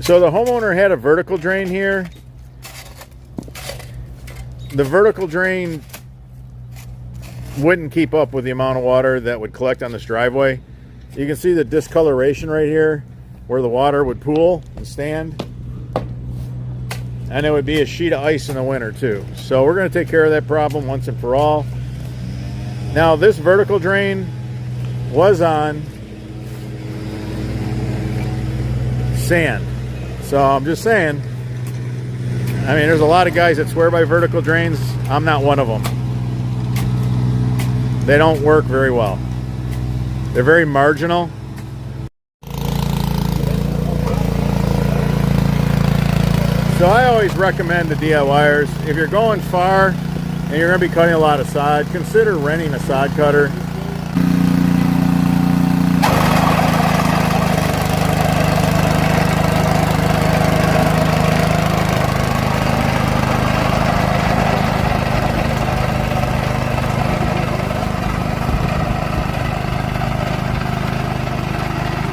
So the homeowner had a vertical drain here. The vertical drain wouldn't keep up with the amount of water that would collect on this driveway. You can see the discoloration right here where the water would pool and stand. And it would be a sheet of ice in the winter too. So we're going to take care of that problem once and for all. Now this vertical drain was on sand. So I'm just saying, I mean, there's a lot of guys that swear by vertical drains. I'm not one of them. They don't work very well. They're very marginal. So I always recommend to DIYers, if you're going far and you're going to be cutting a lot of sod, consider renting a sod cutter.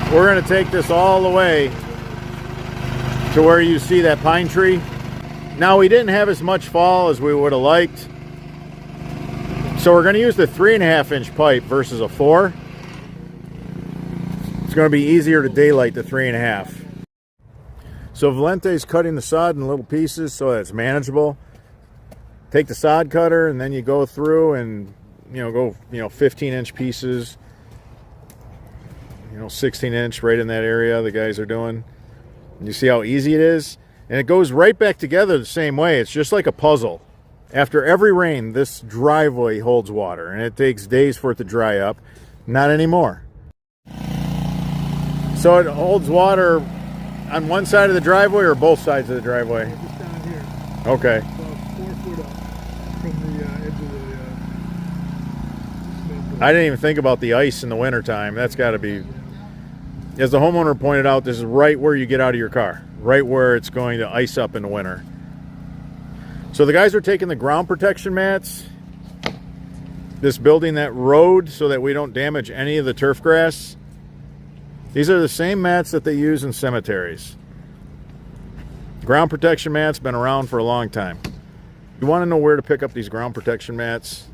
We're going to take this all the way to where you see that pine tree. Now, we didn't have as much fall as we would have liked, so we're going to use the 3.5 inch pipe versus a 4. It's going to be easier to daylight the 3.5. So Valente's cutting the sod in little pieces so that it's manageable. Take the sod cutter and then you go through and go 15-inch pieces. 16-inch right in that area the guys are doing. And you see how easy it is? And it goes right back together the same way. It's just like a puzzle. After every rain, this driveway holds water, and it takes days for it to dry up. Not anymore. So it holds water on one side of the driveway or both sides of the driveway? Just down here. Okay. About 4 foot up from the edge of the I didn't even think about the ice in the wintertime. That's got to be... As the homeowner pointed out, this is right where you get out of your car. Right where it's going to ice up in the winter. So the guys are taking the ground protection mats. This building that road so that we don't damage any of the turf grass. These are the same mats that they use in cemeteries. Ground protection mats been around for a long time. You want to know where to pick up these ground protection mats?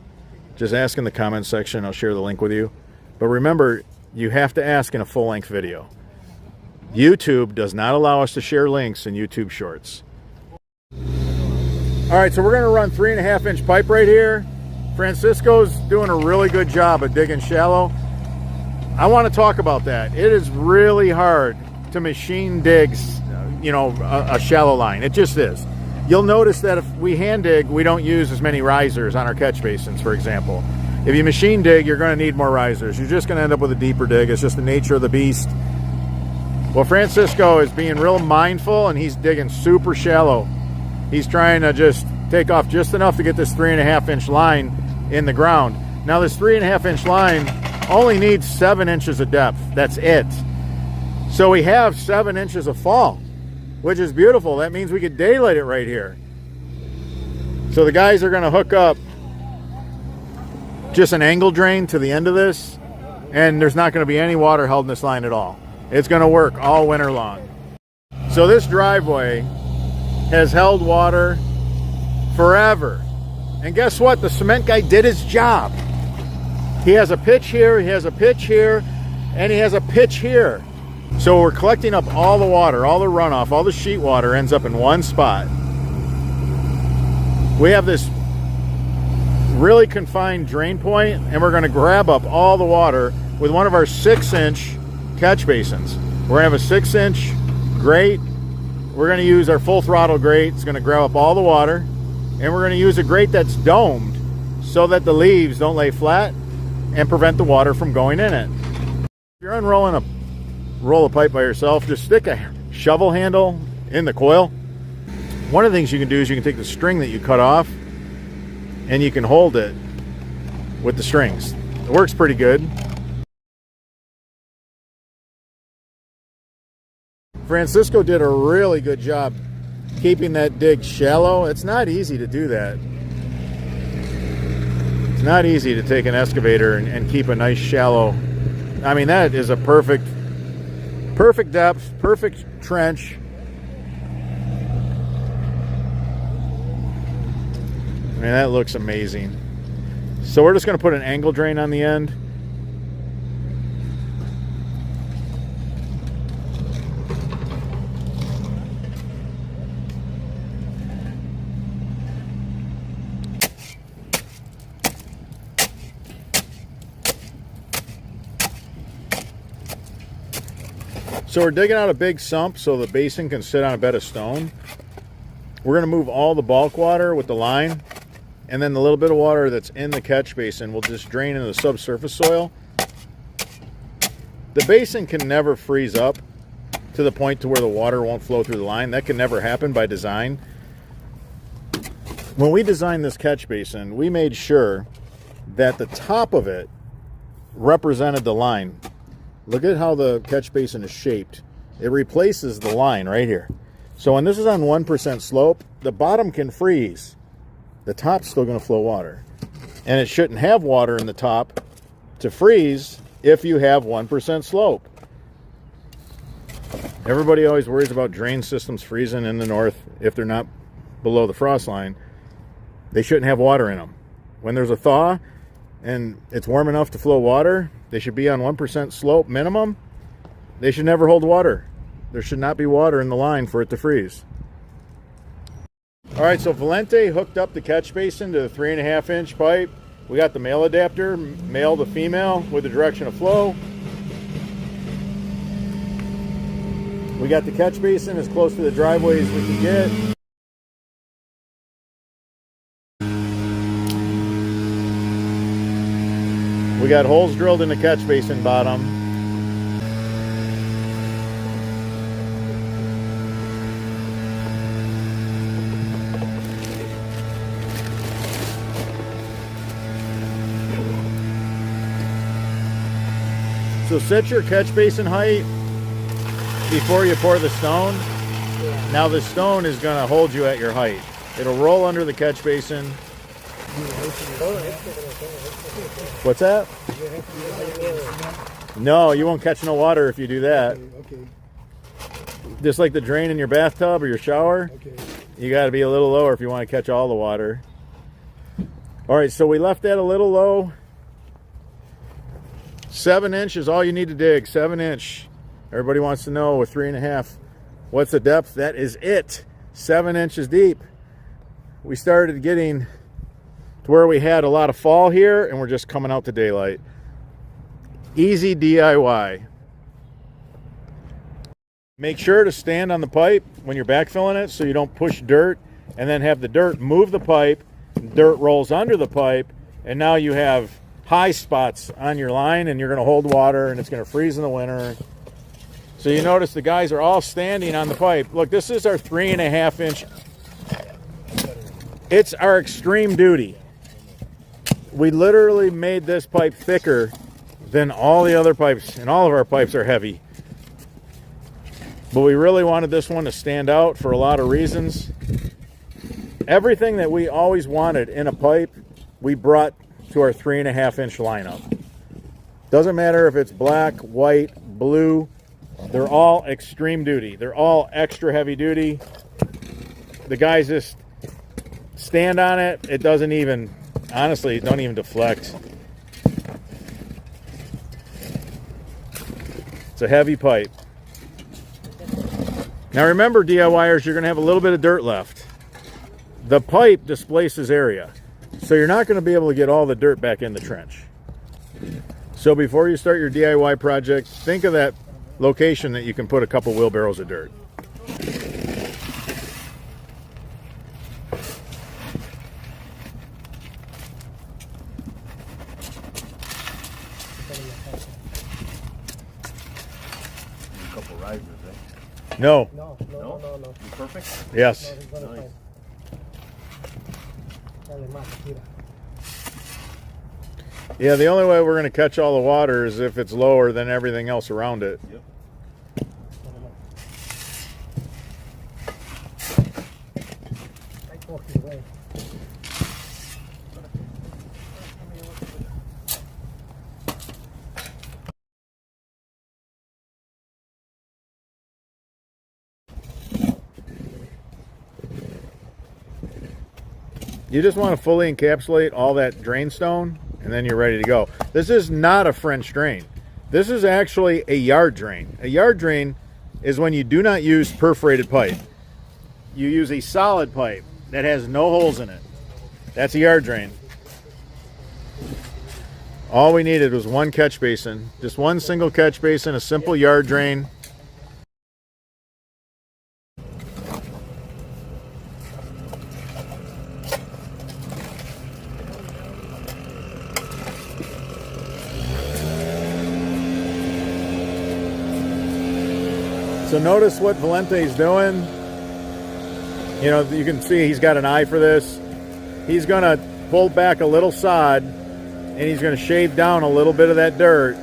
Just ask in the comment section. I'll share the link with you. But remember, you have to ask in a full-length video. YouTube does not allow us to share links in YouTube Shorts. All right, so we're going to run 3.5 inch pipe right here. Francisco's doing a really good job of digging shallow. I want to talk about that. It is really hard to machine digs, a shallow line. It just is. You'll notice that if we hand dig, we don't use as many risers on our catch basins, for example. If you machine dig, you're going to need more risers. You're just going to end up with a deeper dig. It's just the nature of the beast. Well, Francisco is being real mindful, and he's digging super shallow. He's trying to just take off just enough to get this 3.5 inch line in the ground. Now, this 3.5 inch line only needs 7 inches of depth. That's it. So we have 7 inches of fall, which is beautiful. That means we could daylight it right here. So the guys are going to hook up just an angle drain to the end of this, and there's not going to be any water held in this line at all. It's going to work all winter long. So this driveway has held water forever. And guess what? The cement guy did his job. He has a pitch here, he has a pitch here, and he has a pitch here. So we're collecting up all the water, all the runoff, all the sheet water ends up in one spot. We have this really confined drain point, and we're going to grab up all the water with one of our 6-inch catch basins. We're going to have a 6-inch grate. We're going to use our full throttle grate. It's going to grab up all the water, and we're going to use a grate that's domed so that the leaves don't lay flat and prevent the water from going in it. If you're unrolling a roll of pipe by yourself, just stick a shovel handle in the coil. One of the things you can do is you can take the string that you cut off and you can hold it with the strings. It works pretty good. Francisco did a really good job keeping that dig shallow. It's not easy to do that. It's not easy to take an excavator and keep a nice shallow. I mean, that is a perfect depth, perfect trench. mean, that looks amazing. So we're just going to put an angle drain on the end. So we're digging out a big sump so the basin can sit on a bed of stone. We're going to move all the bulk water with the line, and then the little bit of water that's in the catch basin will just drain into the subsurface soil. The basin can never freeze up to the point to where the water won't flow through the line. That can never happen by design. When we designed this catch basin, we made sure that the top of it represented the line. Look at how the catch basin is shaped. It replaces the line right here. So when this is on 1% slope, the bottom can freeze. The top's still going to flow water. And it shouldn't have water in the top to freeze if you have 1% slope. Everybody always worries about drain systems freezing in the north if they're not below the frost line. They shouldn't have water in them. When there's a thaw and it's warm enough to flow water, they should be on 1% slope minimum. They should never hold water. There should not be water in the line for it to freeze. All right, so Valente hooked up the catch basin to the 3.5-inch pipe. We got the male adapter, male to female, with the direction of flow. We got the catch basin as close to the driveway as we can get. We got holes drilled in the catch basin bottom. So set your catch basin height before you pour the stone. Now the stone is going to hold you at your height. It'll roll under the catch basin. What's that? No, you won't catch no water if you do that. Okay. Just like the drain in your bathtub or your shower. Okay. You got to be a little lower if you want to catch all the water. All right, so we left that a little low. 7-inch is all you need to dig. 7-inch. Everybody wants to know with 3.5. What's the depth? That is it. 7 inches deep. We started getting to where we had a lot of fall here, and we're just coming out to daylight. Easy DIY. Make sure to stand on the pipe when you're backfilling it so you don't push dirt and then have the dirt move the pipe. Dirt rolls under the pipe, and now you have high spots on your line, and you're going to hold water, and it's going to freeze in the winter. So you notice the guys are all standing on the pipe. Look, this is our 3.5-inch. It's our extreme duty. We literally made this pipe thicker than all the other pipes, and all of our pipes are heavy. But we really wanted this one to stand out for a lot of reasons. Everything that we always wanted in a pipe, we brought to our 3.5-inch lineup. Doesn't matter if it's black, white, blue, they're all extreme duty. They're all extra heavy duty. The guys just stand on it. It doesn't even, honestly, don't even deflect. It's a heavy pipe. Now remember, DIYers, you're going to have a little bit of dirt left. The pipe displaces area, so you're not going to be able to get all the dirt back in the trench. So before you start your DIY project, think of that location that you can put a couple wheelbarrows of dirt. A couple risers, right? No. No. You perfect? Yes. Nice. Yeah, the only way we're going to catch all the water is if it's lower than everything else around it. Yep. You just want to fully encapsulate all that drain stone, and then you're ready to go. This is not a French drain. This is actually a yard drain. A yard drain is when you do not use perforated pipe. You use a solid pipe that has no holes in it. That's a yard drain. All we needed was one catch basin. Just one single catch basin, a simple yard drain. So notice what Valente's doing. You know, you can see he's got an eye for this. He's gonna pull back a little sod and he's gonna shave down a little bit of that dirt.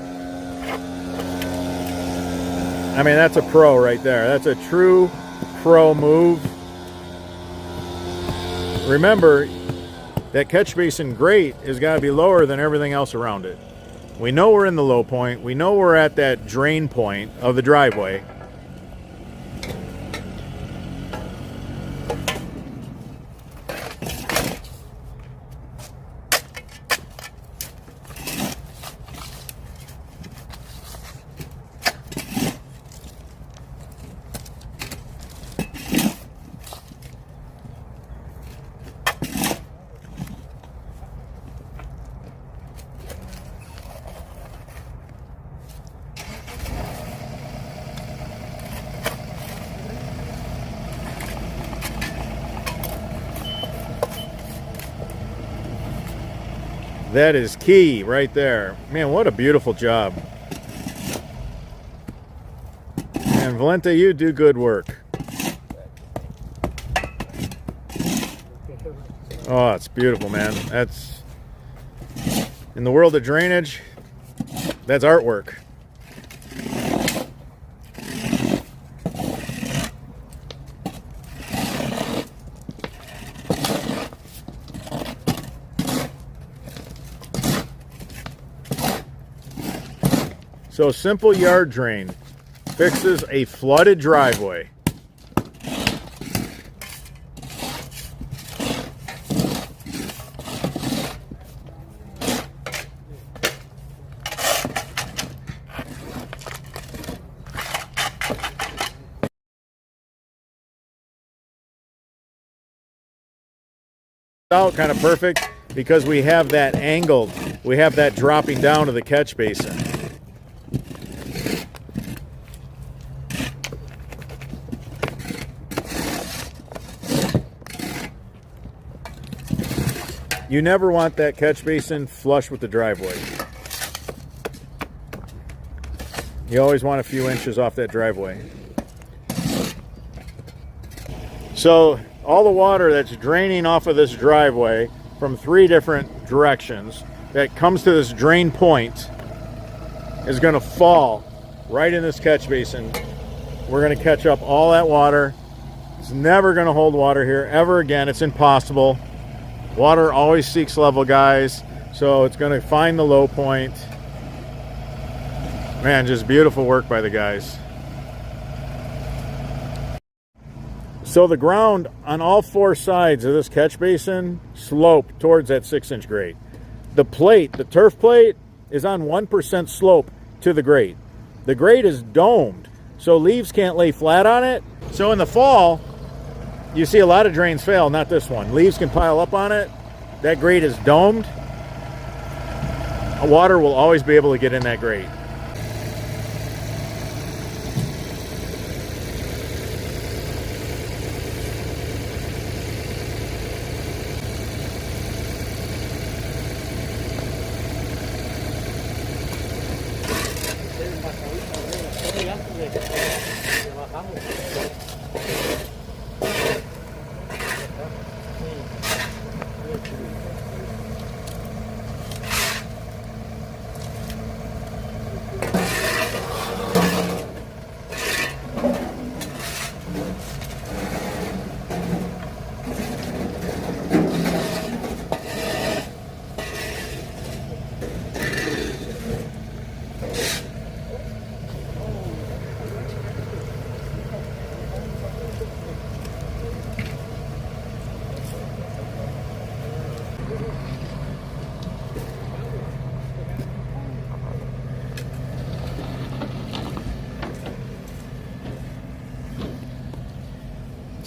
I mean, that's a pro right there. That's a true pro move. Remember, that catch basin grate has got to be lower than everything else around it. We know we're in the low point. We know we're at that drain point of the driveway. That is key right there. Man, what a beautiful job. And Valente, you do good work. Oh, it's beautiful, man. That's, in the world of drainage, that's artwork. So simple yard drain fixes a flooded driveway. Out kind of perfect because we have that angled, we have that dropping down to the catch basin. You never want that catch basin flush with the driveway. You always want a few inches off that driveway. So all the water that's draining off of this driveway from 3 different directions that comes to this drain point is going to fall right in this catch basin. We're going to catch up all that water. It's never going to hold water here ever again. It's impossible. Water always seeks level, guys, so it's going to find the low point. Man, just beautiful work by the guys. So the ground on all 4 sides of this catch basin slope towards that 6-inch grate. The plate, the turf plate, is on 1% slope to the grate. The grate is domed, so leaves can't lay flat on it. So in the fall, you see a lot of drains fail, not this one. Leaves can pile up on it. That grate is domed. Water will always be able to get in that grate.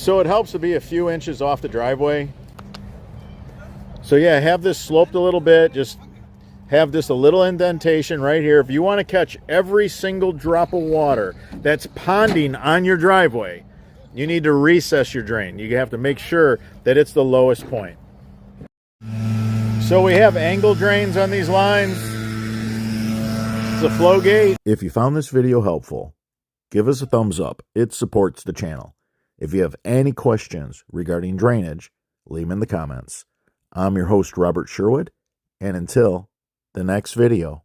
So it helps to be a few inches off the driveway. So yeah, have this sloped a little bit. Just have this a little indentation right here. If you want to catch every single drop of water that's ponding on your driveway, you need to recess your drain. You have to make sure that it's the lowest point. So we have angle drains on these lines. It's a flow gate. If you found this video helpful, give us a thumbs up. It supports the channel. If you have any questions regarding drainage, leave them in the comments. I'm your host, Robert Sherwood, and until the next video,